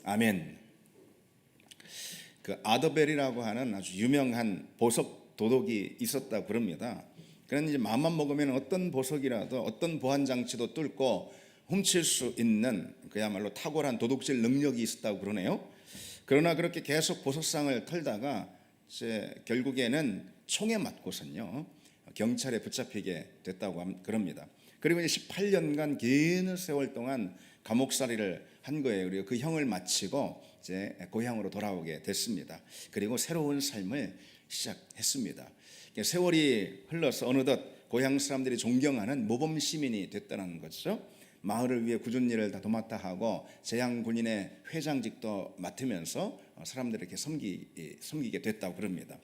아멘. 그 아더벨이라고 하는 아주 유명한 보석 도둑이 있었다고 그럽니다. 그런 이제 마음만 먹으면 어떤 보석이라도 어떤 보안 장치도 뚫고 훔칠 수 있는 그야말로 탁월한 도둑질 능력이 있었다고 그러네요. 그러나 그렇게 계속 보석상을 털다가 이제 결국에는 총에 맞고선요 경찰에 붙잡히게 됐다고 그럽니다. 그리고 이제 18년간 긴 세월 동안 감옥살이를 한 거예요. 그리고 그 형을 마치고 이제 고향으로 돌아오게 됐습니다. 그리고 새로운 삶을 시작했습니다. 세월이 흘러서 어느덧 고향 사람들이 존경하는 모범 시민이 됐다는 거죠. 마을을 위해 굳은 일을 다 도맡아 하고 재향군인의 회장직도 맡으면서 사람들에게 섬기게 됐다고 그럽니다.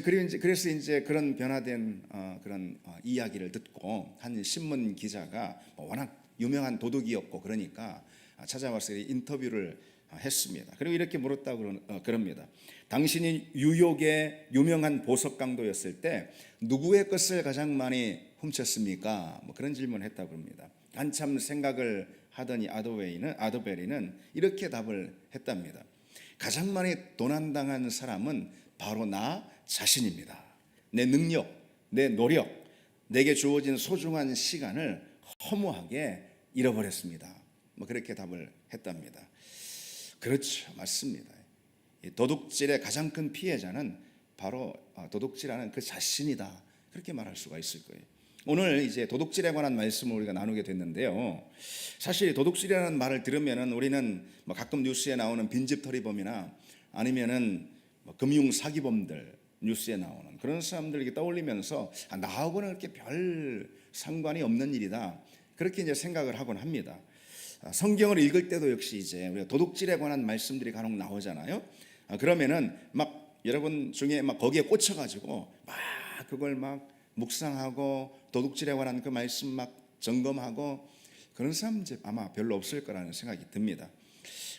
그래서 이제 그런 변화된 그런 이야기를 듣고 한 신문 기자가 워낙 유명한 도둑이었고 그러니까 찾아와서 인터뷰를 했습니다. 그리고 이렇게 물었다고 그럽니다. 당신이 뉴욕의 유명한 보석 강도였을 때 누구의 것을 가장 많이 훔쳤습니까? 그런 질문을 했다고 합니다. 한참 생각을 하더니 아더베리는 이렇게 답을 했답니다. 가장 많이 도난당한 사람은 바로 나 자신입니다. 내 능력, 내 노력, 내게 주어진 소중한 시간을 허무하게 잃어버렸습니다. 그렇게 답을 했답니다. 그렇죠, 맞습니다. 도둑질의 가장 큰 피해자는 바로 도둑질하는 그 자신이다. 그렇게 말할 수가 있을 거예요. 오늘 이제 도둑질에 관한 말씀을 우리가 나누게 됐는데요. 사실 도둑질이라는 말을 들으면은 우리는 가끔 뉴스에 나오는 빈집털이범이나 아니면은 금융 사기범들 뉴스에 나오는 그런 사람들에게 떠올리면서 나하고는 그렇게 별 상관이 없는 일이다. 그렇게 이제 생각을 하곤 합니다. 성경을 읽을 때도 역시 이제 우리가 도둑질에 관한 말씀들이 간혹 나오잖아요. 그러면은 여러분 중에 거기에 꽂혀가지고 그걸 묵상하고 도둑질에 관한 그 말씀 점검하고 그런 사람 이제 아마 별로 없을 거라는 생각이 듭니다.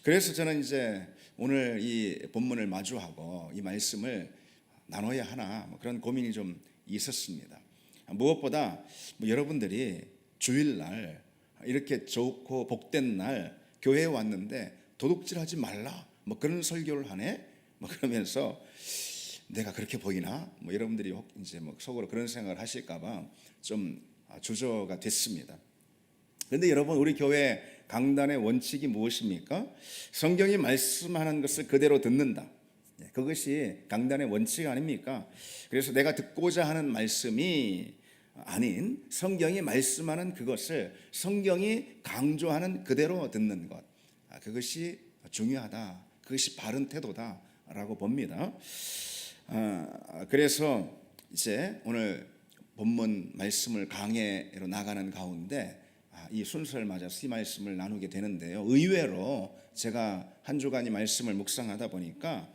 그래서 저는 이제 오늘 이 본문을 마주하고 이 말씀을 나눠야 하나 그런 고민이 좀 있었습니다. 무엇보다 여러분들이 주일날 이렇게 좋고 복된 날 교회에 왔는데 도둑질하지 말라 그런 설교를 하네 그러면서 내가 그렇게 보이나 여러분들이 이제 속으로 그런 생각을 하실까봐 좀 주저가 됐습니다. 그런데 여러분 우리 교회 강단의 원칙이 무엇입니까? 성경이 말씀하는 것을 그대로 듣는다. 그것이 강단의 원칙 아닙니까? 그래서 내가 듣고자 하는 말씀이 아닌 성경이 말씀하는 그것을 성경이 강조하는 그대로 듣는 것, 그것이 중요하다. 그것이 바른 태도다라고 봅니다. 그래서 이제 오늘 본문 말씀을 강해로 나가는 가운데 이 순서를 맞아서 이 말씀을 나누게 되는데요. 의외로 제가 한 주간 이 말씀을 묵상하다 보니까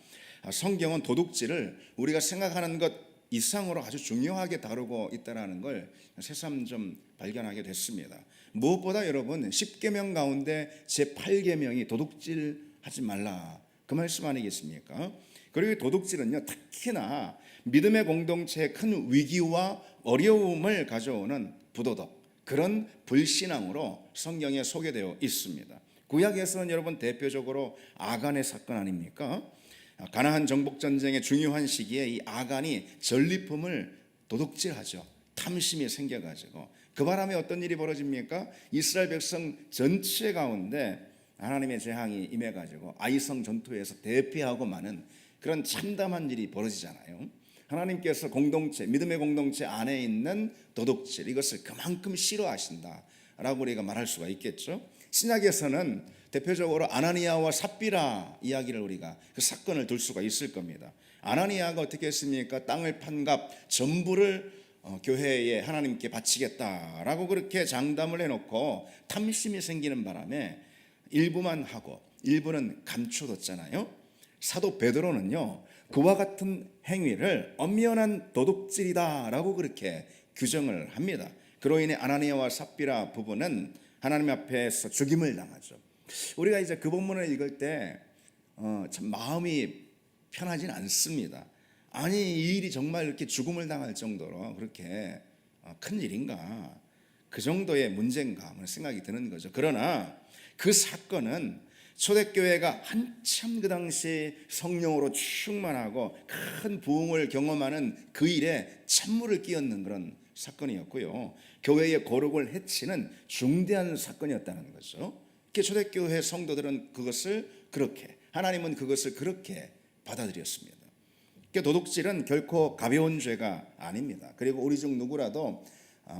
성경은 도둑질을 우리가 생각하는 것 이상으로 아주 중요하게 다루고 있다는 걸 새삼 좀 발견하게 됐습니다. 무엇보다 여러분 10계명 가운데 제8계명이 도둑질하지 말라 그 말씀 아니겠습니까? 그리고 도둑질은요 특히나 믿음의 공동체의 큰 위기와 어려움을 가져오는 부도덕 그런 불신앙으로 성경에 소개되어 있습니다. 구약에서는 여러분 대표적으로 아간의 사건 아닙니까? 가나안 정복 전쟁의 중요한 시기에 이 아간이 전리품을 도둑질하죠. 탐심이 생겨가지고 그 바람에 어떤 일이 벌어집니까? 이스라엘 백성 전체 가운데 하나님의 재앙이 임해가지고 아이성 전투에서 대피하고 마는 그런 참담한 일이 벌어지잖아요. 하나님께서 믿음의 공동체 안에 있는 도둑질 이것을 그만큼 싫어하신다라고 우리가 말할 수가 있겠죠. 신약에서는 대표적으로 아나니아와 삽비라 이야기를 우리가 그 사건을 들 수가 있을 겁니다. 아나니아가 어떻게 했습니까? 땅을 판 값 전부를 교회에 하나님께 바치겠다라고 그렇게 장담을 해놓고 탐심이 생기는 바람에 일부만 하고 일부는 감춰뒀잖아요. 사도 베드로는요 그와 같은 행위를 엄연한 도둑질이다라고 그렇게 규정을 합니다. 그로 인해 아나니아와 삽비라 부부는 하나님 앞에서 죽임을 당하죠. 우리가 이제 그 본문을 읽을 때 참 마음이 편하진 않습니다. 아니 이 일이 정말 이렇게 죽음을 당할 정도로 그렇게 큰 일인가 그 정도의 문제인가 하는 생각이 드는 거죠. 그러나 그 사건은 초대교회가 한참 그 당시 성령으로 충만하고 큰 부흥을 경험하는 그 일에 찬물을 끼얹는 그런 사건이었고요. 교회의 거룩을 해치는 중대한 사건이었다는 거죠. 초대교회 성도들은 그것을 그렇게, 하나님은 그것을 그렇게 받아들였습니다. 도둑질은 결코 가벼운 죄가 아닙니다. 그리고 우리 중 누구라도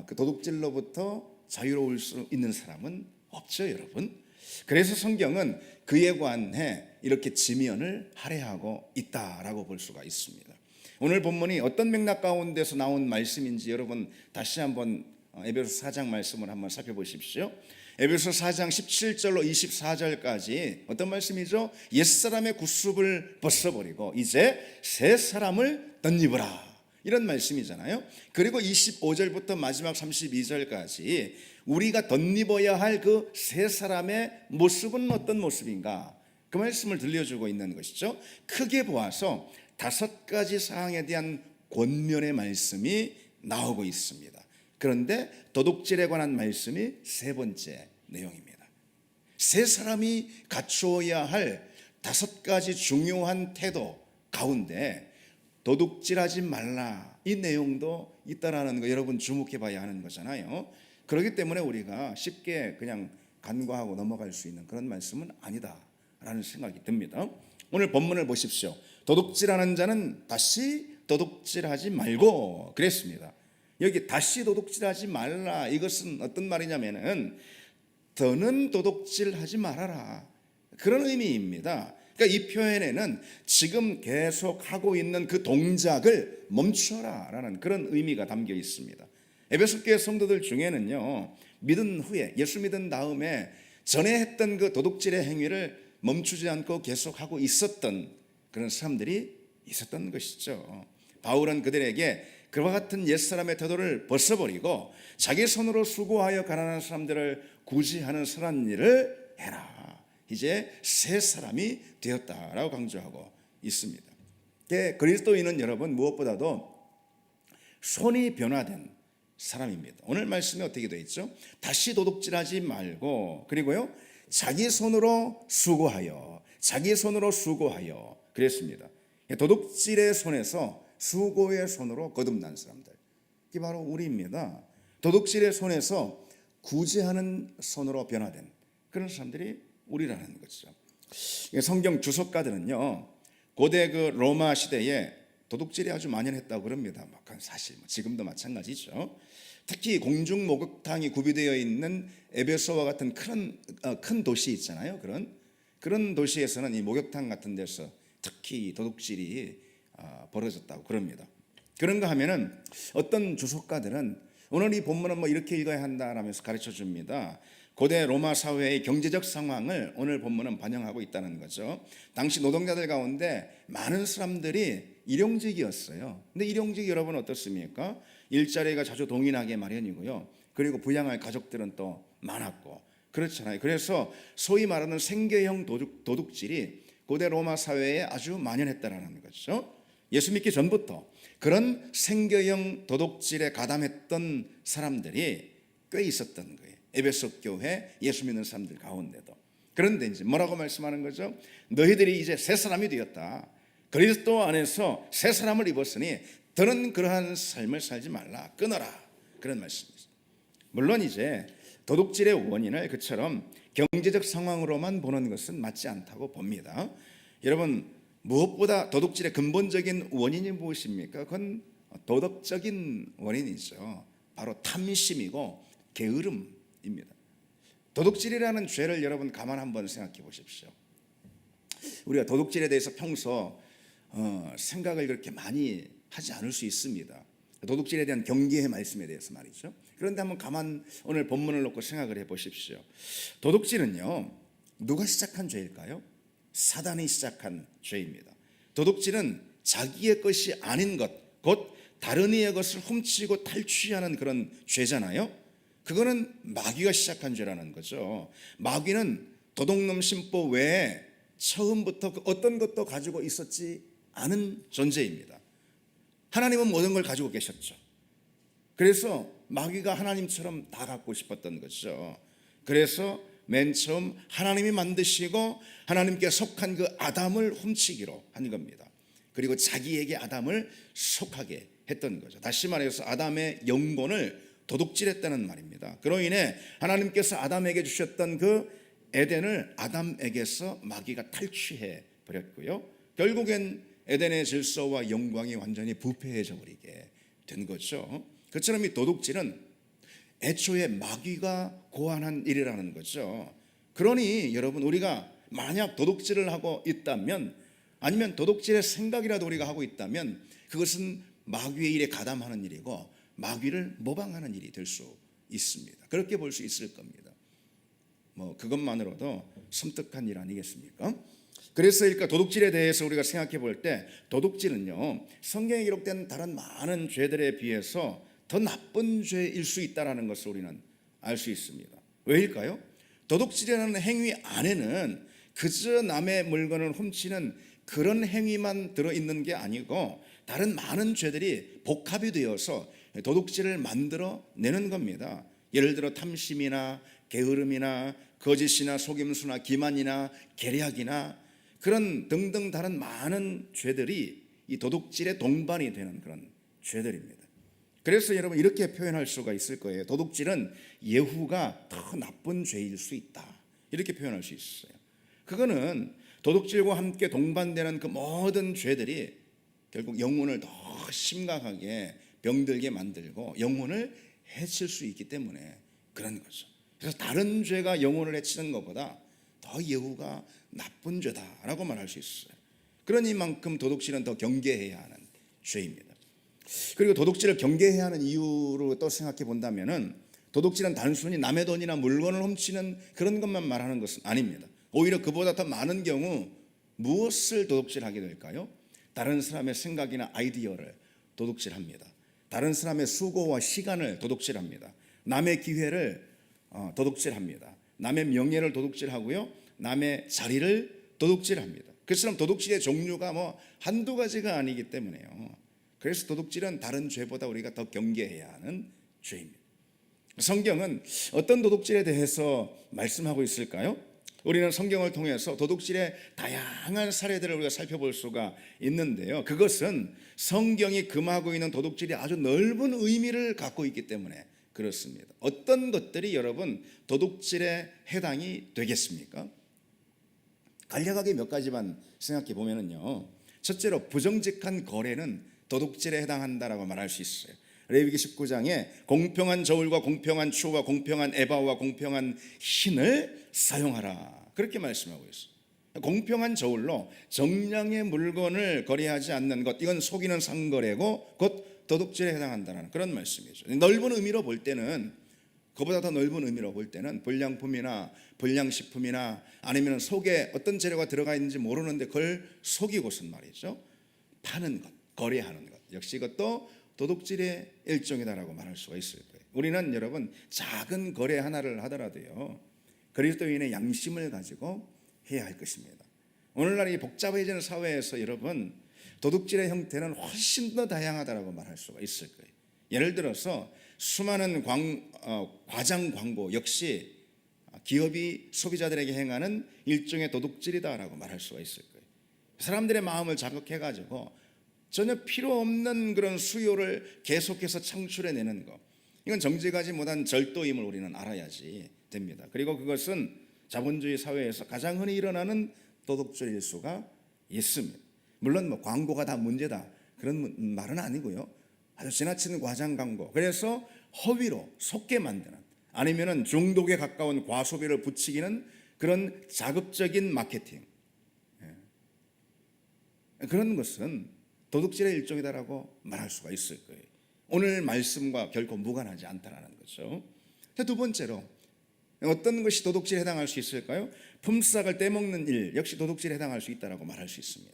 그 도둑질로부터 자유로울 수 있는 사람은 없죠, 여러분. 그래서 성경은 그에 관해 이렇게 지면을 할애하고 있다라고 볼 수가 있습니다. 오늘 본문이 어떤 맥락 가운데서 나온 말씀인지 여러분 다시 한번 에베소서 4장 말씀을 한번 살펴보십시오. 에베소서 4장 17절로 24절까지 어떤 말씀이죠? 옛사람의 구습을 벗어버리고 이제 새 사람을 덧입으라, 이런 말씀이잖아요. 그리고 25절부터 마지막 32절까지 우리가 덧입어야 할 그 새 사람의 모습은 어떤 모습인가, 그 말씀을 들려주고 있는 것이죠. 크게 보아서 5가지 사항에 대한 권면의 말씀이 나오고 있습니다. 그런데 도둑질에 관한 말씀이 3번째 내용입니다. 새 사람이 갖추어야 할 5가지 중요한 태도 가운데 도둑질하지 말라, 이 내용도 있다라는 거 여러분 주목해 봐야 하는 거잖아요. 그렇기 때문에 우리가 쉽게 그냥 간과하고 넘어갈 수 있는 그런 말씀은 아니다라는 생각이 듭니다. 오늘 본문을 보십시오. 도둑질하는 자는 다시 도둑질하지 말고 그랬습니다. 여기 다시 도둑질하지 말라, 이것은 어떤 말이냐면은 더는 도둑질하지 말아라, 그런 의미입니다. 그러니까 이 표현에는 지금 계속 하고 있는 그 동작을 멈춰라라는 그런 의미가 담겨 있습니다. 에베소 교회 성도들 중에는요, 믿은 후에, 예수 믿은 다음에 전에 했던 그 도둑질의 행위를 멈추지 않고 계속하고 있었던 그런 사람들이 있었던 것이죠. 바울은 그들에게 그와 같은 옛사람의 태도를 벗어버리고 자기 손으로 수고하여 가난한 사람들을 구제하는 선한 일을 해라, 이제 새 사람이 되었다라고 강조하고 있습니다. 그리스도인은 여러분 무엇보다도 손이 변화된 사람입니다. 오늘 말씀이 어떻게 되어 있죠? 다시 도둑질하지 말고, 그리고요 자기 손으로 수고하여, 자기 손으로 수고하여 그랬습니다. 도둑질의 손에서 수고의 손으로 거듭난 사람들, 이게 바로 우리입니다. 도둑질의 손에서 구제하는 손으로 변화된 그런 사람들이 우리라는 거죠. 성경 주석가들은요, 고대 그 로마 시대에 도둑질이 아주 만연했다고 그럽니다. 사실 지금도 마찬가지죠. 특히 공중 목욕탕이 구비되어 있는 에베소와 같은 큰 도시 있잖아요. 그런 도시에서는 이 목욕탕 같은 데서 특히 도둑질이 벌어졌다고 그럽니다. 그런가 하면은 어떤 주석가들은 오늘 이 본문은 뭐 이렇게 읽어야 한다라면서 가르쳐 줍니다. 고대 로마 사회의 경제적 상황을 오늘 본문은 반영하고 있다는 거죠. 당시 노동자들 가운데 많은 사람들이 일용직이었어요. 근데 일용직 여러분 어떻습니까? 일자리가 자주 동일하게 마련이고요. 그리고 부양할 가족들은 또 많았고 그렇잖아요. 그래서 소위 말하는 생계형 도둑질이 고대 로마 사회에 아주 만연했다라는 거죠. 예수 믿기 전부터 그런 생계형 도둑질에 가담했던 사람들이 꽤 있었던 거예요. 에베소 교회 예수 믿는 사람들 가운데도. 그런데 이제 뭐라고 말씀하는 거죠? 너희들이 이제 새 사람이 되었다. 그리스도 안에서 새 사람을 입었으니 더는 그러한 삶을 살지 말라, 끊어라, 그런 말씀입니다. 물론 이제 도둑질의 원인을 그처럼 경제적 상황으로만 보는 것은 맞지 않다고 봅니다. 여러분 무엇보다 도둑질의 근본적인 원인이 무엇입니까? 그건 도덕적인 원인이죠. 바로 탐심이고 게으름입니다. 도둑질이라는 죄를 여러분 가만 한번 생각해 보십시오. 우리가 도둑질에 대해서 평소 생각을 그렇게 많이 하지 않을 수 있습니다. 도둑질에 대한 경계의 말씀에 대해서 말이죠. 그런데 한번 가만 오늘 본문을 놓고 생각을 해 보십시오. 도둑질은요, 누가 시작한 죄일까요? 사단이 시작한 죄입니다. 도둑질은 자기의 것이 아닌 것, 곧 다른 이의 것을 훔치고 탈취하는 그런 죄잖아요. 그거는 마귀가 시작한 죄라는 거죠. 마귀는 도둑놈 심보 외에 처음부터 어떤 것도 가지고 있었지 않은 존재입니다. 하나님은 모든 걸 가지고 계셨죠. 그래서 마귀가 하나님처럼 다 갖고 싶었던 거죠. 그래서 맨 처음 하나님이 만드시고 하나님께 속한 그 아담을 훔치기로 한 겁니다. 그리고 자기에게 아담을 속하게 했던 거죠. 다시 말해서 아담의 영혼을 도둑질했다는 말입니다. 그로 인해 하나님께서 아담에게 주셨던 그 에덴을 아담에게서 마귀가 탈취해 버렸고요. 결국엔 에덴의 질서와 영광이 완전히 부패해져 버리게 된 거죠. 그처럼 이 도둑질은 애초에 마귀가 고안한 일이라는 거죠. 그러니 여러분, 우리가 만약 도둑질을 하고 있다면, 아니면 도둑질의 생각이라도 우리가 하고 있다면, 그것은 마귀의 일에 가담하는 일이고 마귀를 모방하는 일이 될 수 있습니다. 그렇게 볼 수 있을 겁니다. 그것만으로도 섬뜩한 일 아니겠습니까? 그래서 도둑질에 대해서 우리가 생각해 볼 때, 도둑질은요, 성경에 기록된 다른 많은 죄들에 비해서 더 나쁜 죄일 수 있다는 것을 우리는 알 수 있습니다. 왜일까요? 도둑질이라는 행위 안에는 그저 남의 물건을 훔치는 그런 행위만 들어있는 게 아니고 다른 많은 죄들이 복합이 되어서 도둑질을 만들어내는 겁니다. 예를 들어 탐심이나 게으름이나 거짓이나 속임수나 기만이나 계략이나 그런 등등 다른 많은 죄들이 이 도둑질의 동반이 되는 그런 죄들입니다. 그래서 여러분, 이렇게 표현할 수가 있을 거예요. 도둑질은 예후가 더 나쁜 죄일 수 있다, 이렇게 표현할 수 있어요. 그거는 도둑질과 함께 동반되는 그 모든 죄들이 결국 영혼을 더 심각하게 병들게 만들고 영혼을 해칠 수 있기 때문에 그런 거죠. 그래서 다른 죄가 영혼을 해치는 것보다 더 예후가 나쁜 죄다라고 말할 수 있어요. 그러니만큼 도둑질은 더 경계해야 하는 죄입니다. 그리고 도둑질을 경계해야 하는 이유로 또 생각해 본다면은, 도둑질은 단순히 남의 돈이나 물건을 훔치는 그런 것만 말하는 것은 아닙니다. 오히려 그보다 더 많은 경우 무엇을 도둑질하게 될까요? 다른 사람의 생각이나 아이디어를 도둑질합니다. 다른 사람의 수고와 시간을 도둑질합니다. 남의 기회를 도둑질합니다. 남의 명예를 도둑질하고요, 남의 자리를 도둑질합니다. 그처럼 도둑질의 종류가 한두 가지가 아니기 때문에요. 그래서 도둑질은 다른 죄보다 우리가 더 경계해야 하는 죄입니다. 성경은 어떤 도둑질에 대해서 말씀하고 있을까요? 우리는 성경을 통해서 도둑질의 다양한 사례들을 우리가 살펴볼 수가 있는데요, 그것은 성경이 금하고 있는 도둑질이 아주 넓은 의미를 갖고 있기 때문에 그렇습니다. 어떤 것들이 여러분 도둑질에 해당이 되겠습니까? 간략하게 몇 가지만 생각해 보면요, 첫째로 부정직한 거래는 도둑질에 해당한다라고 말할 수 있어요. 레위기 19장에 공평한 저울과 공평한 추와 공평한 에바와 공평한 흰을 사용하라, 그렇게 말씀하고 있어요. 공평한 저울로 정량의 물건을 거래하지 않는 것, 이건 속이는 상거래고 곧 도둑질에 해당한다는 그런 말씀이죠. 넓은 의미로 볼 때는, 그보다 더 넓은 의미로 볼 때는 불량품이나 불량식품이나 아니면 속에 어떤 재료가 들어가 있는지 모르는데 그걸 속이고선 말이죠, 파는 것, 거래하는 것, 역시 이것도 도둑질의 일종이다라고 말할 수가 있을 거예요. 우리는 여러분, 작은 거래 하나를 하더라도요, 그리스도인의 양심을 가지고 해야 할 것입니다. 오늘날 이 복잡해지는 사회에서 여러분, 도둑질의 형태는 훨씬 더 다양하다라고 말할 수가 있을 거예요. 예를 들어서 수많은 과장 광고 역시 기업이 소비자들에게 행하는 일종의 도둑질이다라고 말할 수가 있을 거예요. 사람들의 마음을 자극해가지고 전혀 필요 없는 그런 수요를 계속해서 창출해내는 것, 이건 정직하지 못한 절도임을 우리는 알아야지 됩니다. 그리고 그것은 자본주의 사회에서 가장 흔히 일어나는 도둑질일 수가 있습니다. 물론 광고가 다 문제다 그런 말은 아니고요, 아주 지나치는 과장 광고, 그래서 허위로 속게 만드는, 아니면은 중독에 가까운 과소비를 부추기는 그런 자극적인 마케팅, 그런 것은 도둑질의 일종이다라고 말할 수가 있을 거예요. 오늘 말씀과 결코 무관하지 않다라는 거죠. 두 번째로, 어떤 것이 도둑질에 해당할 수 있을까요? 품삯을 떼먹는 일 역시 도둑질에 해당할 수 있다라고 말할 수 있습니다.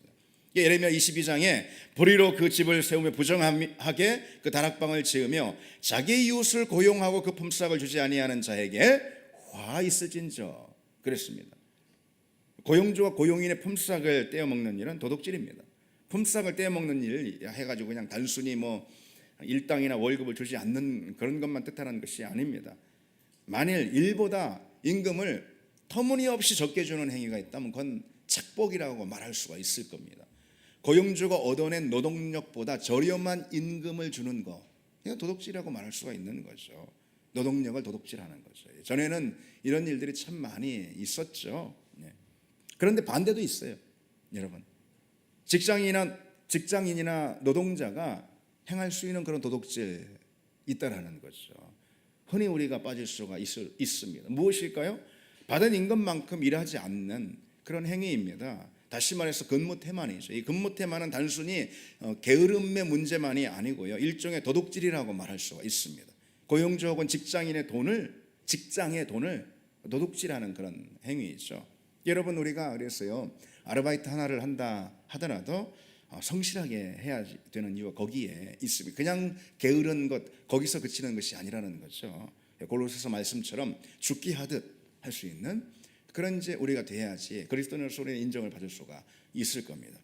예레미야 22장에 불의로 그 집을 세우며 부정하게 그 다락방을 지으며 자기 이웃을 고용하고 그 품삯을 주지 아니하는 자에게 화 있을진저 그랬습니다. 고용주와 고용인의 품삯을 떼어먹는 일은 도둑질입니다. 품삯을 떼어먹는 일 해가지고 그냥 단순히 일당이나 월급을 주지 않는 그런 것만 뜻하는 것이 아닙니다. 만일 일보다 임금을 터무니없이 적게 주는 행위가 있다면 그건 착복이라고 말할 수가 있을 겁니다. 고용주가 얻어낸 노동력보다 저렴한 임금을 주는 거, 이거 도둑질이라고 말할 수가 있는 거죠. 노동력을 도둑질하는 거죠. 전에는 이런 일들이 참 많이 있었죠. 그런데 반대도 있어요, 여러분. 직장인이나 노동자가 행할 수 있는 그런 도둑질 있다라는 거죠. 흔히 우리가 빠질 수가 있습니다. 무엇일까요? 받은 임금만큼 일하지 않는 그런 행위입니다. 다시 말해서 근무 태만이죠. 이 근무 태만은 단순히 게으름의 문제만이 아니고요, 일종의 도둑질이라고 말할 수가 있습니다. 고용주 혹은 직장의 돈을 도둑질하는 그런 행위이죠. 여러분, 우리가 그래서요, 아르바이트 하나를 한다 하더라도 성실하게 해야 되는 이유가 거기에 있습니다. 그냥 게으른 것, 거기서 그치는 것이 아니라는 거죠. 골로새서 말씀처럼 죽기 하듯 할 수 있는 그런 이제 우리가 돼야지 그리스도인으로서 우리는 인정을 받을 수가 있을 겁니다.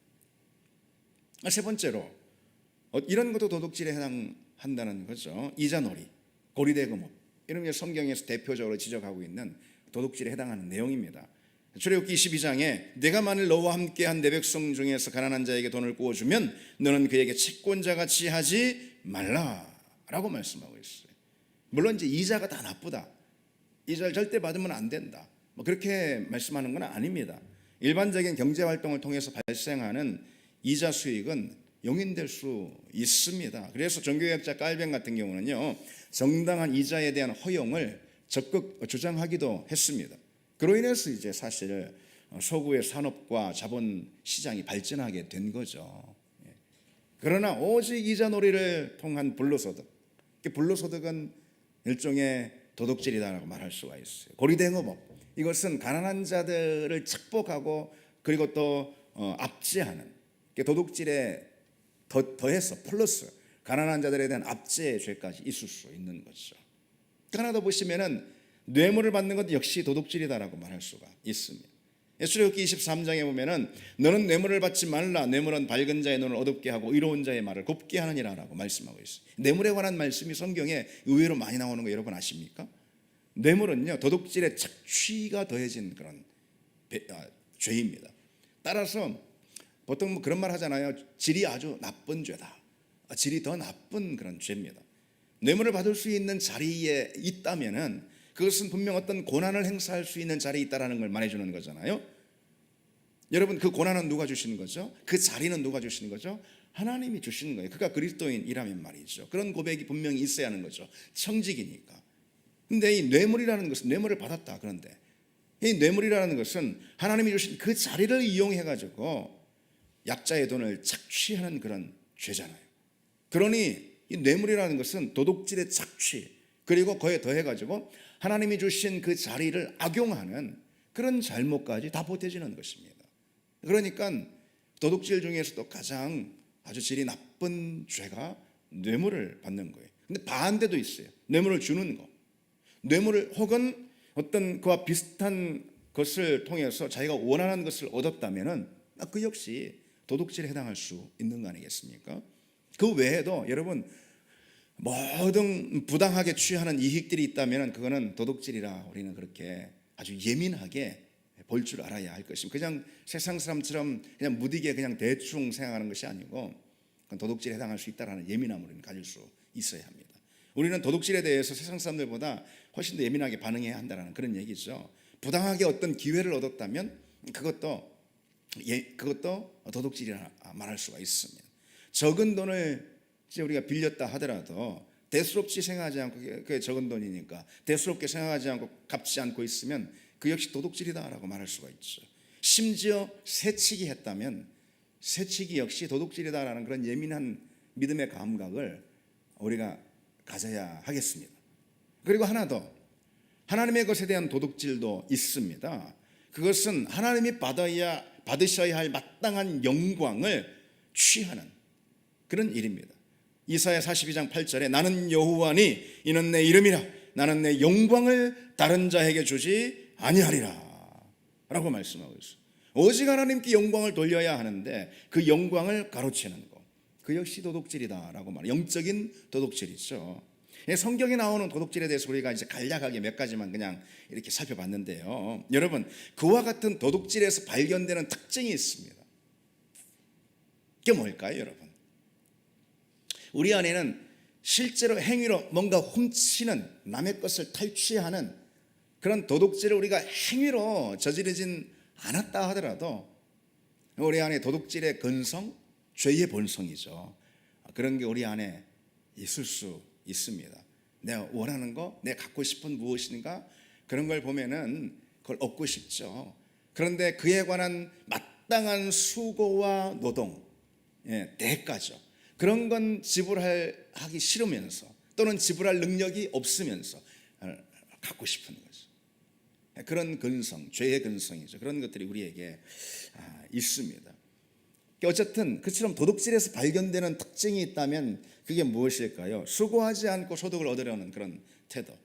세 번째로, 이런 것도 도둑질에 해당한다는 거죠. 이자놀이, 고리대금업, 이런 게 성경에서 대표적으로 지적하고 있는 도둑질에 해당하는 내용입니다. 출애굽기 22장에 내가 만일 너와 함께한 내 백성 중에서 가난한 자에게 돈을 구워주면 너는 그에게 채권자같이 하지 말라라고 말씀하고 있어요. 물론 이제 이자가 다 나쁘다, 이자를 절대 받으면 안 된다, 그렇게 말씀하는 건 아닙니다. 일반적인 경제활동을 통해서 발생하는 이자 수익은 용인될 수 있습니다. 그래서 종교개혁자 깔뱅 같은 경우는요, 정당한 이자에 대한 허용을 적극 주장하기도 했습니다. 그로 인해서 이제 사실 서구의 산업과 자본 시장이 발전하게 된 거죠. 그러나 오직 이자놀이를 통한 불로소득, 불로소득은 일종의 도둑질이다라고 말할 수가 있어요. 고리대금업, 이것은 가난한 자들을 착복하고 그리고 또 압제하는, 도둑질에 더해서 플러스 가난한 자들에 대한 압제의 죄까지 있을 수 있는 거죠. 하나 더 보시면은 뇌물을 받는 것도 역시 도둑질이다라고 말할 수가 있습니다. 출애굽기 23장에 보면은 너는 뇌물을 받지 말라, 뇌물은 밝은 자의 눈을 어둡게 하고 의로운 자의 말을 곱게 하느니라라고 말씀하고 있어요. 뇌물에 관한 말씀이 성경에 의외로 많이 나오는 거 여러분 아십니까? 뇌물은요, 도둑질의 착취가 더해진 그런 죄입니다. 따라서 보통 그런 말 하잖아요. 질이 아주 나쁜 죄다, 질이 더 나쁜 그런 죄입니다. 뇌물을 받을 수 있는 자리에 있다면은 그것은 분명 어떤 고난을 행사할 수 있는 자리에 있다라는 걸 말해주는 거잖아요. 여러분, 그 고난은 누가 주시는 거죠? 그 자리는 누가 주시는 거죠? 하나님이 주시는 거예요. 그가 그리스도인이라면 말이죠. 그런 고백이 분명히 있어야 하는 거죠. 청직이니까. 근데 이 뇌물이라는 것은, 뇌물을 받았다, 그런데 이 뇌물이라는 것은 하나님이 주신 그 자리를 이용해 가지고 약자의 돈을 착취하는 그런 죄잖아요. 그러니 이 뇌물이라는 것은 도둑질의 착취, 그리고 그에 더해 가지고 하나님이 주신 그 자리를 악용하는 그런 잘못까지 다 보태지는 것입니다. 그러니까 도둑질 중에서도 가장 아주 질이 나쁜 죄가 뇌물을 받는 거예요. 근데 반대도 있어요. 뇌물을 주는 거, 뇌물을 혹은 어떤 그와 비슷한 것을 통해서 자기가 원하는 것을 얻었다면은 그 역시 도둑질에 해당할 수 있는 거 아니겠습니까? 그 외에도 여러분, 모든 부당하게 취하는 이익들이 있다면 그거는 도둑질이라 우리는 그렇게 아주 예민하게 볼 줄 알아야 할 것입니다. 그냥 세상 사람처럼 그냥 무디게 그냥 대충 생각하는 것이 아니고 그건 도둑질에 해당할 수 있다는 예민함을 우리는 가질 수 있어야 합니다. 우리는 도둑질에 대해서 세상 사람들보다 훨씬 더 예민하게 반응해야 한다는 그런 얘기죠. 부당하게 어떤 기회를 얻었다면 그것도 도둑질이라 말할 수가 있습니다. 적은 돈을 우리가 빌렸다 하더라도 대수롭지 생각하지 않고, 그게 적은 돈이니까 대수롭게 생각하지 않고 갚지 않고 있으면 그 역시 도둑질이다라고 말할 수가 있죠. 심지어 새치기 했다면 새치기 역시 도둑질이다라는 그런 예민한 믿음의 감각을 우리가 가져야 하겠습니다. 그리고 하나 더, 하나님의 것에 대한 도둑질도 있습니다. 그것은 하나님이 받으셔야 할 마땅한 영광을 취하는 그런 일입니다. 이사야 42장 8절에 나는 여호와니 이는 내 이름이라 나는 내 영광을 다른 자에게 주지 아니하리라 라고 말씀하고 있어요. 오직 하나님께 영광을 돌려야 하는데 그 영광을 가로채는 것, 그 역시 도둑질이다 라고 말해요. 영적인 도둑질이죠. 성경에 나오는 도둑질에 대해서 우리가 이제 간략하게 몇 가지만 그냥 이렇게 살펴봤는데요. 여러분, 그와 같은 도둑질에서 발견되는 특징이 있습니다. 그게 뭘까요, 여러분? 우리 안에는 실제로 행위로 뭔가 훔치는, 남의 것을 탈취하는 그런 도둑질을 우리가 행위로 저지르진 않았다 하더라도 우리 안에 도둑질의 근성, 죄의 본성이죠. 그런 게 우리 안에 있을 수 있습니다. 내가 원하는 거, 내가 갖고 싶은 무엇인가, 그런 걸 보면은 그걸 얻고 싶죠. 그런데 그에 관한 마땅한 수고와 노동, 대가죠. 그런 건 지불하기 싫으면서 또는 지불할 능력이 없으면서 갖고 싶은 거죠. 그런 근성, 죄의 근성이죠. 그런 것들이 우리에게 있습니다. 어쨌든 그처럼 도둑질에서 발견되는 특징이 있다면 그게 무엇일까요? 수고하지 않고 소득을 얻으려는 그런 태도,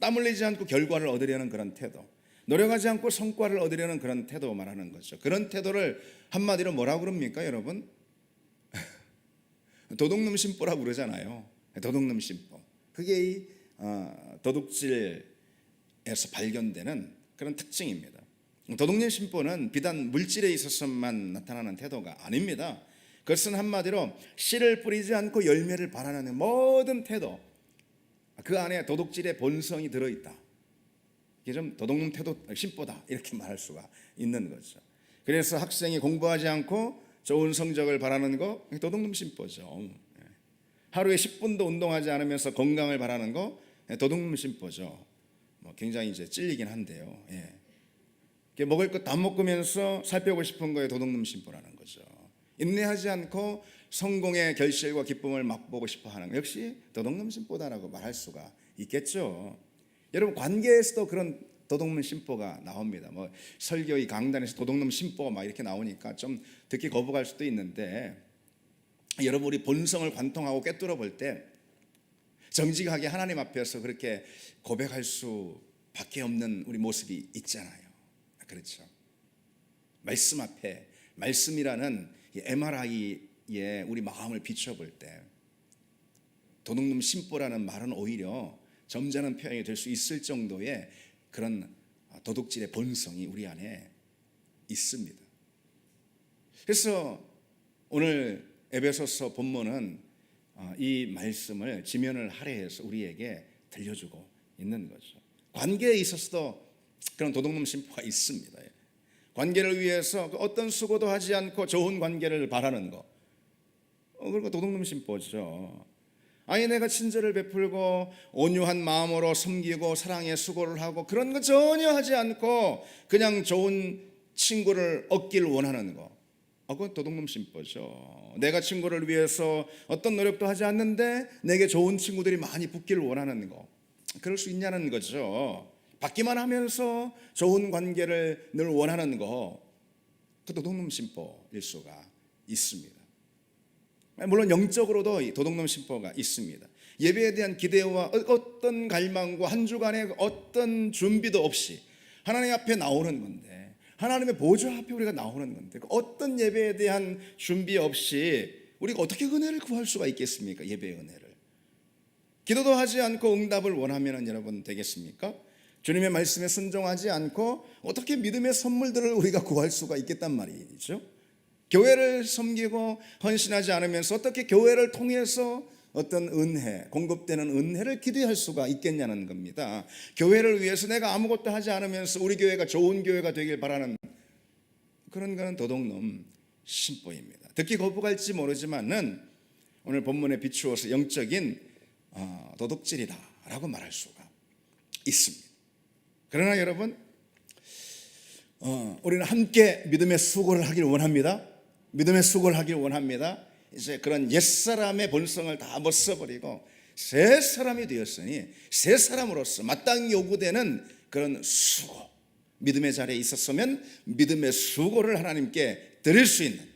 땀 흘리지 않고 결과를 얻으려는 그런 태도, 노력하지 않고 성과를 얻으려는 그런 태도 말하는 거죠. 그런 태도를 한마디로 뭐라고 그럽니까, 여러분? 도둑놈 심보라고 그러잖아요. 도둑놈 심보. 그게 이 도둑질에서 발견되는 그런 특징입니다. 도둑놈 심보는 비단 물질에 있어서만 나타나는 태도가 아닙니다. 그것은 한마디로 씨를 뿌리지 않고 열매를 발하는 모든 태도, 그 안에 도둑질의 본성이 들어있다. 이게 좀 도둑놈 태도 심보다 이렇게 말할 수가 있는 거죠. 그래서 학생이 공부하지 않고 좋은 성적을 바라는 거 도둑놈 심보죠. 하루에 10분도 운동하지 않으면서 건강을 바라는 거 도둑놈 심보죠. 굉장히 이제 찔리긴 한데요. 먹을 거 다 먹으면서 살 빼고 싶은 거에 도둑놈 심보라는 거죠. 인내하지 않고 성공의 결실과 기쁨을 맛보고 싶어 하는 거 역시 도둑놈 심보다라고 말할 수가 있겠죠. 여러분, 관계에서도 그런 도둑놈 심보가 나옵니다. 설교의 강단에서 도둑놈 심보 막 이렇게 나오니까 좀 듣기 거부할 수도 있는데, 여러분, 우리 본성을 관통하고 꿰뚫어 볼 때 정직하게 하나님 앞에서 그렇게 고백할 수밖에 없는 우리 모습이 있잖아요. 그렇죠. 말씀 앞에, 말씀이라는 MRI에 우리 마음을 비춰볼 때 도둑놈 심보라는 말은 오히려 점잖은 표현이 될 수 있을 정도의 그런 도둑질의 본성이 우리 안에 있습니다. 그래서 오늘 에베소서 본문은 이 말씀을 지면을 할애해서 우리에게 들려주고 있는 거죠. 관계에 있어서도 그런 도둑놈 심보가 있습니다. 관계를 위해서 어떤 수고도 하지 않고 좋은 관계를 바라는 거, 그리고 도둑놈 심보죠. 아니, 내가 친절을 베풀고 온유한 마음으로 섬기고 사랑에 수고를 하고 그런 거 전혀 하지 않고 그냥 좋은 친구를 얻길 원하는 거, 그건 도둑놈 심보죠. 내가 친구를 위해서 어떤 노력도 하지 않는데 내게 좋은 친구들이 많이 붙기를 원하는 거, 그럴 수 있냐는 거죠. 받기만 하면서 좋은 관계를 늘 원하는 거, 그 도둑놈 심보일 수가 있습니다. 물론 영적으로도 이 도둑놈 심보가 있습니다. 예배에 대한 기대와 어떤 갈망과 한 주간의 어떤 준비도 없이 하나님 앞에 나오는 건데, 하나님의 보좌 앞에 우리가 나오는 건데, 어떤 예배에 대한 준비 없이 우리가 어떻게 은혜를 구할 수가 있겠습니까? 예배의 은혜를. 기도도 하지 않고 응답을 원하면 여러분 되겠습니까? 주님의 말씀에 순종하지 않고 어떻게 믿음의 선물들을 우리가 구할 수가 있겠단 말이죠. 교회를 섬기고 헌신하지 않으면서 어떻게 교회를 통해서 어떤 은혜, 공급되는 은혜를 기대할 수가 있겠냐는 겁니다. 교회를 위해서 내가 아무것도 하지 않으면서 우리 교회가 좋은 교회가 되길 바라는 그런 거는 도둑놈 심보입니다. 듣기 거부갈지 모르지만은 오늘 본문에 비추어서 영적인 도둑질이다라고 말할 수가 있습니다. 그러나 여러분, 우리는 함께 믿음의 수고를 하길 원합니다. 믿음의 수고를 하길 원합니다. 이제 그런 옛사람의 본성을 다 벗어버리고 새 사람이 되었으니 새 사람으로서 마땅히 요구되는 그런 수고, 믿음의 자리에 있었으면 믿음의 수고를 하나님께 드릴 수 있는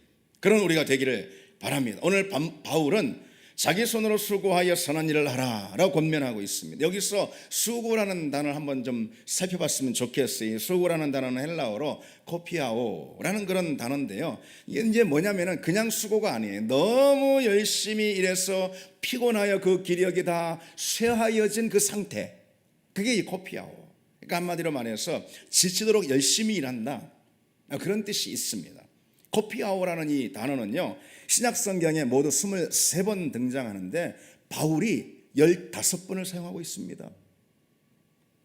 그런 우리가 되기를 바랍니다. 오늘 바울은 자기 손으로 수고하여 선한 일을 하라라고 권면하고 있습니다. 여기서 수고라는 단어를 한번 좀 살펴봤으면 좋겠어요. 수고라는 단어는 헬라어로 코피아오라는 그런 단어인데요. 이게 이제 뭐냐면은 그냥 수고가 아니에요. 너무 열심히 일해서 피곤하여 그 기력이 다 쇠하여진 그 상태, 그게 이 코피아오. 그러니까 한마디로 말해서 지치도록 열심히 일한다, 그런 뜻이 있습니다. 코피아오라는 이 단어는요, 신약 성경에 모두 23번 등장하는데 바울이 15번을 사용하고 있습니다.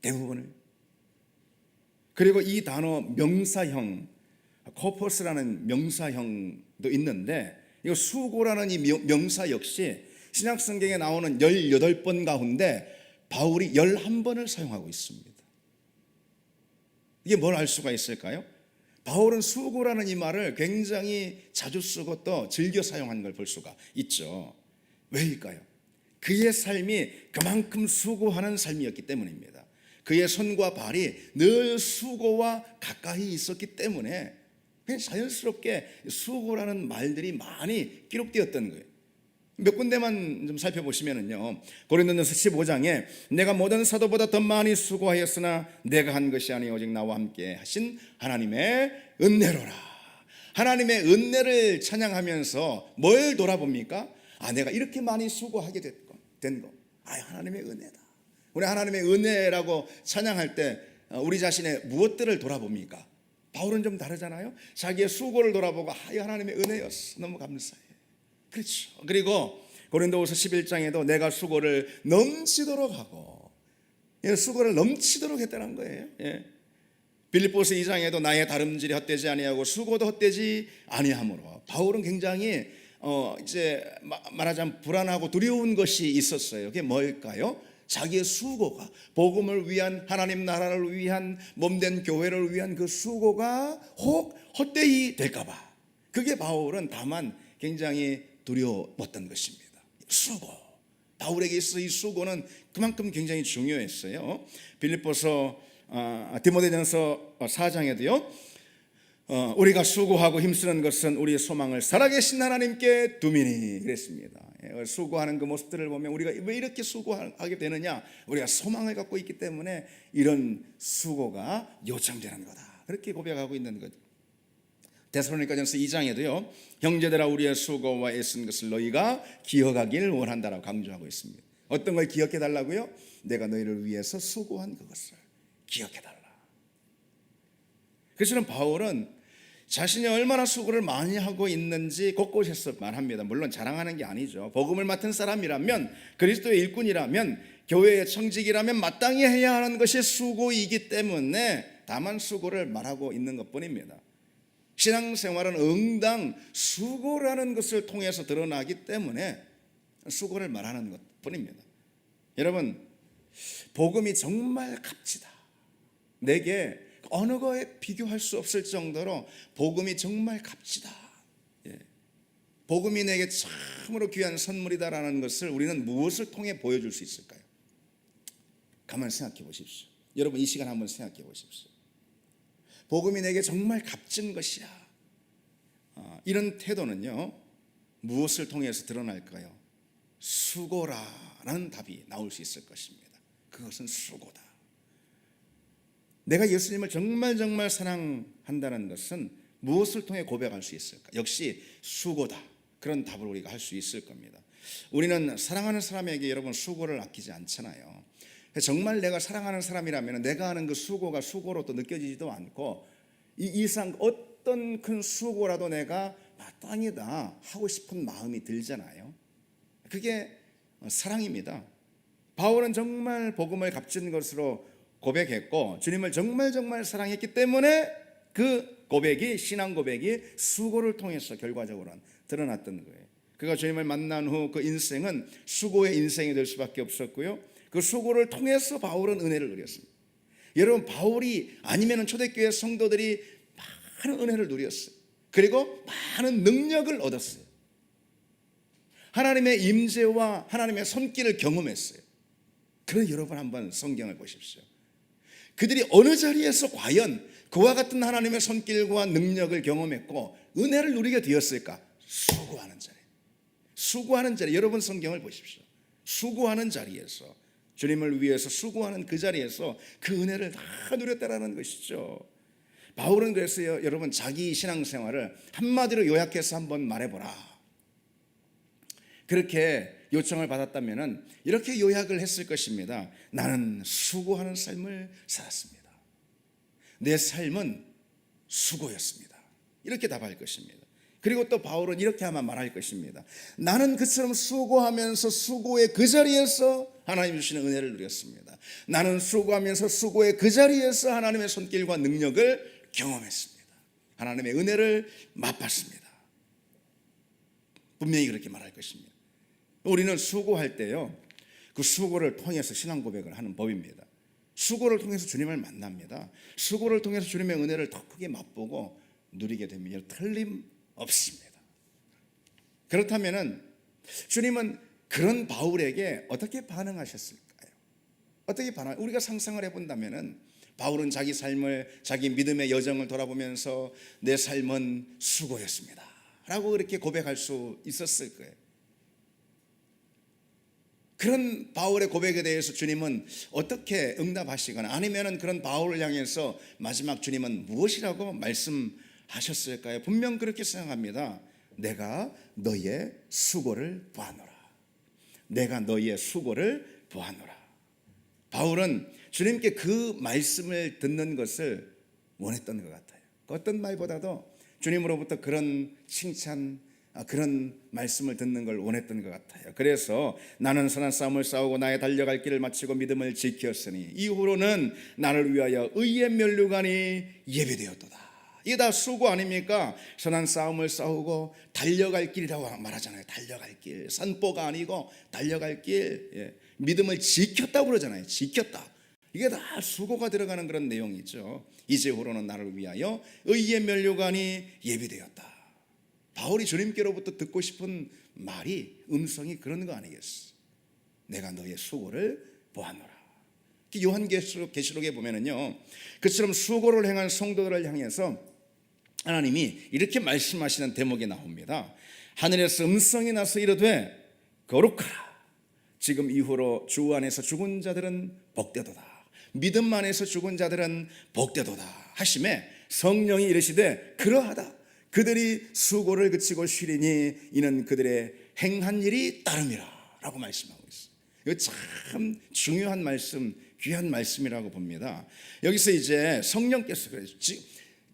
대부분을. 그리고 이 단어 명사형, 코퍼스라는 명사형도 있는데, 이거 수고라는 이 명사 역시 신약 성경에 나오는 18번 가운데 바울이 11번을 사용하고 있습니다. 이게 뭘 알 수가 있을까요? 바울은 수고라는 이 말을 굉장히 자주 쓰고 또 즐겨 사용하는 걸 볼 수가 있죠. 왜일까요? 그의 삶이 그만큼 수고하는 삶이었기 때문입니다. 그의 손과 발이 늘 수고와 가까이 있었기 때문에 그냥 자연스럽게 수고라는 말들이 많이 기록되었던 거예요. 몇 군데만 좀 살펴보시면은요, 고린도전서 15장에 내가 모든 사도보다 더 많이 수고하였으나 내가 한 것이 아니 오직 나와 함께 하신 하나님의 은혜로라. 하나님의 은혜를 찬양하면서 뭘 돌아봅니까? 내가 이렇게 많이 수고하게 된 거, 하나님의 은혜다. 우리 하나님의 은혜라고 찬양할 때 우리 자신의 무엇들을 돌아봅니까? 바울은 좀 다르잖아요. 자기의 수고를 돌아보고 하나님의 은혜였어, 너무 감사해. 그렇죠. 그리고 고린도후서 11장에도 내가 수고를 넘치도록 하고, 수고를 넘치도록 했다는 거예요. 빌립보서 2장에도 나의 다름질이 헛되지 아니하고 수고도 헛되지 아니하므로, 바울은 굉장히 이제 말하자면 불안하고 두려운 것이 있었어요. 그게 뭘까요? 자기의 수고가, 복음을 위한, 하나님 나라를 위한, 몸된 교회를 위한 그 수고가 혹 헛되이 될까봐, 그게 바울은 다만 굉장히 두려웠던 것입니다. 수고, 바울에게 있어서 이 수고는 그만큼 굉장히 중요했어요. 빌립보서 디모데전서 4장에도요, 우리가 수고하고 힘쓰는 것은 우리의 소망을 살아계신 하나님께 두미니 그랬습니다. 수고하는 그 모습들을 보면 우리가 왜 이렇게 수고하게 되느냐, 우리가 소망을 갖고 있기 때문에 이런 수고가 요청되는 거다, 그렇게 고백하고 있는 거죠. 데살로니가전서 2장에도요, 형제들아 우리의 수고와 애쓴 것을 너희가 기억하길 원한다라고 강조하고 있습니다. 어떤 걸 기억해 달라고요? 내가 너희를 위해서 수고한 그것을 기억해 달라. 그래서 바울은 자신이 얼마나 수고를 많이 하고 있는지 곳곳에서 말합니다. 물론 자랑하는 게 아니죠. 복음을 맡은 사람이라면, 그리스도의 일꾼이라면, 교회의 청직이라면 마땅히 해야 하는 것이 수고이기 때문에 다만 수고를 말하고 있는 것뿐입니다. 신앙생활은 응당 수고라는 것을 통해서 드러나기 때문에 수고를 말하는 것뿐입니다. 여러분, 복음이 정말 값지다. 내게 어느 거에 비교할 수 없을 정도로 복음이 정말 값지다. 복음이 내게 참으로 귀한 선물이다라는 것을 우리는 무엇을 통해 보여줄 수 있을까요? 가만히 생각해 보십시오. 여러분, 이 시간 한번 생각해 보십시오. 복음이 내게 정말 값진 것이야, 이런 태도는요, 무엇을 통해서 드러날까요? 수고라는 답이 나올 수 있을 것입니다. 그것은 수고다. 내가 예수님을 정말 정말 사랑한다는 것은 무엇을 통해 고백할 수 있을까? 역시 수고다. 그런 답을 우리가 할 수 있을 겁니다. 우리는 사랑하는 사람에게 여러분 수고를 아끼지 않잖아요. 정말 내가 사랑하는 사람이라면 내가 하는 그 수고가 수고로 또 느껴지지도 않고, 이 이상 어떤 큰 수고라도 내가 마땅하다 하고 싶은 마음이 들잖아요. 그게 사랑입니다. 바울은 정말 복음을 값진 것으로 고백했고 주님을 정말 정말 사랑했기 때문에 그 고백이, 신앙 고백이 수고를 통해서 결과적으로 드러났던 거예요. 그가 주님을 만난 후 그 인생은 수고의 인생이 될 수밖에 없었고요, 그 수고를 통해서 바울은 은혜를 누렸습니다. 여러분, 바울이 아니면 초대교회 성도들이 많은 은혜를 누렸어요. 그리고 많은 능력을 얻었어요. 하나님의 임재와 하나님의 손길을 경험했어요. 그럼 여러분 한번 성경을 보십시오. 그들이 어느 자리에서 과연 그와 같은 하나님의 손길과 능력을 경험했고 은혜를 누리게 되었을까? 수고하는 자리, 수고하는 자리, 여러분 성경을 보십시오. 수고하는 자리에서, 주님을 위해서 수고하는 그 자리에서 그 은혜를 다 누렸다라는 것이죠. 바울은 그랬어요. 여러분, 자기 신앙생활을 한마디로 요약해서 한번 말해보라, 그렇게 요청을 받았다면 이렇게 요약을 했을 것입니다. 나는 수고하는 삶을 살았습니다. 내 삶은 수고였습니다. 이렇게 답할 것입니다. 그리고 또 바울은 이렇게 아마 말할 것입니다. 나는 그처럼 수고하면서 수고의 그 자리에서 하나님 주시는 은혜를 누렸습니다. 나는 수고하면서 수고의 그 자리에서 하나님의 손길과 능력을 경험했습니다. 하나님의 은혜를 맛봤습니다. 분명히 그렇게 말할 것입니다. 우리는 수고할 때요, 그 수고를 통해서 신앙 고백을 하는 법입니다. 수고를 통해서 주님을 만납니다. 수고를 통해서 주님의 은혜를 더 크게 맛보고 누리게 됩니다. 틀림없습니다. 그렇다면 주님은 그런 바울에게 어떻게 반응하셨을까요? 어떻게 우리가 상상을 해본다면 바울은 자기 삶을, 자기 믿음의 여정을 돌아보면서 내 삶은 수고였습니다 라고 그렇게 고백할 수 있었을 거예요. 그런 바울의 고백에 대해서 주님은 어떻게 응답하시거나, 아니면 그런 바울을 향해서 마지막 주님은 무엇이라고 말씀하셨을까요? 분명 그렇게 생각합니다. 내가 너의 수고를 보았노라. 내가 너의 수고를 보았노라. 바울은 주님께 그 말씀을 듣는 것을 원했던 것 같아요. 어떤 말보다도 주님으로부터 그런 칭찬, 그런 말씀을 듣는 걸 원했던 것 같아요. 그래서 나는 선한 싸움을 싸우고 나의 달려갈 길을 마치고 믿음을 지켰으니 이후로는 나를 위하여 의의 면류관이 예비되었도다. 이게 다 수고 아닙니까? 선한 싸움을 싸우고 달려갈 길이라고 말하잖아요. 달려갈 길, 산보가 아니고 달려갈 길, 믿음을 지켰다고 그러잖아요. 지켰다. 이게 다 수고가 들어가는 그런 내용이죠. 이제후로는 나를 위하여 의의 면류관이 예비되었다. 바울이 주님께로부터 듣고 싶은 말이, 음성이 그런 거 아니겠어? 내가 너의 수고를 보았노라. 요한계시록에 보면은요, 그처럼 수고를 행한 성도들을 향해서 하나님이 이렇게 말씀하시는 대목이 나옵니다. 하늘에서 음성이 나서 이르되 거룩하라. 지금 이후로 주 안에서 죽은 자들은 복되도다. 믿음 안에서 죽은 자들은 복되도다 하심에 성령이 이르시되 그러하다. 그들이 수고를 그치고 쉬리니 이는 그들의 행한 일이 따름이라 라고 말씀하고 있어요. 이거 참 중요한 말씀, 귀한 말씀이라고 봅니다. 여기서 이제 성령께서 그래요.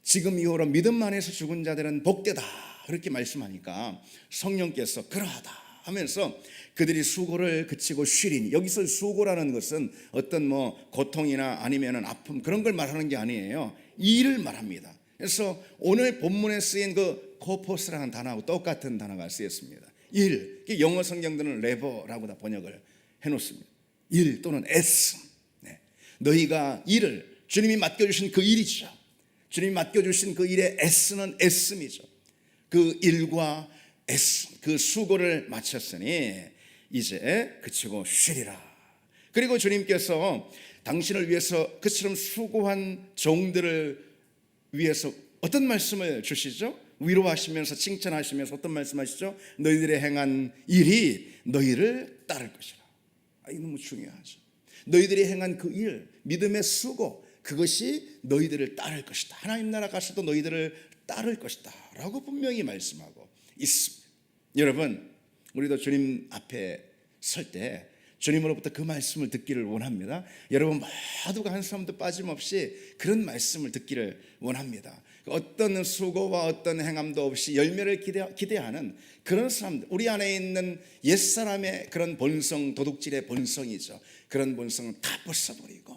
지금 이후로 믿음 안에서 죽은 자들은 복되다 그렇게 말씀하니까 성령께서 그러하다 하면서 그들이 수고를 그치고 쉬리니, 여기서 수고라는 것은 어떤 고통이나 아니면 아픔 그런 걸 말하는 게 아니에요. 일을 말합니다. 그래서 오늘 본문에 쓰인 그 코포스라는 단어하고 똑같은 단어가 쓰였습니다. 일, 영어 성경들은 레버라고 다 번역을 해놓습니다. 일 또는 애씀. 너희가 일을, 주님이 맡겨주신 그 일이죠. 주님이 맡겨주신 그 일에 애쓰는 애씀이죠. 그 일과 애씀, 그 수고를 마쳤으니 이제 그치고 쉬리라. 그리고 주님께서 당신을 위해서 그처럼 수고한 종들을 위해서 어떤 말씀을 주시죠? 위로하시면서 칭찬하시면서 어떤 말씀하시죠? 너희들의 행한 일이 너희를 따를 것이라. 이거 너무 중요하죠. 너희들이 행한 그 일, 믿음의 수고, 그것이 너희들을 따를 것이다. 하나님 나라 가서도 너희들을 따를 것이다 라고 분명히 말씀하고 있습니다. 여러분, 우리도 주님 앞에 설 때 주님으로부터 그 말씀을 듣기를 원합니다. 여러분 모두가 한 사람도 빠짐없이 그런 말씀을 듣기를 원합니다. 어떤 수고와 어떤 행함도 없이 열매를 기대하는 그런 사람들, 우리 안에 있는 옛사람의 그런 본성, 도둑질의 본성이죠. 그런 본성은 다 벗어버리고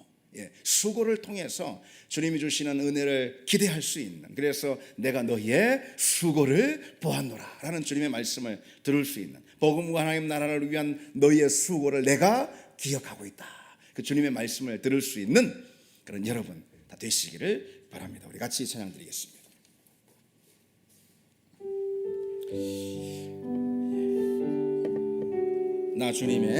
수고를 통해서 주님이 주시는 은혜를 기대할 수 있는, 그래서 내가 너의 수고를 보았노라 라는 주님의 말씀을 들을 수 있는, 복음과 하나님 나라를 위한 너의 수고를 내가 기억하고 있다, 그 주님의 말씀을 들을 수 있는 그런 여러분 다 되시기를 바랍니다. 우리 같이 찬양 드리겠습니다. 나 주님의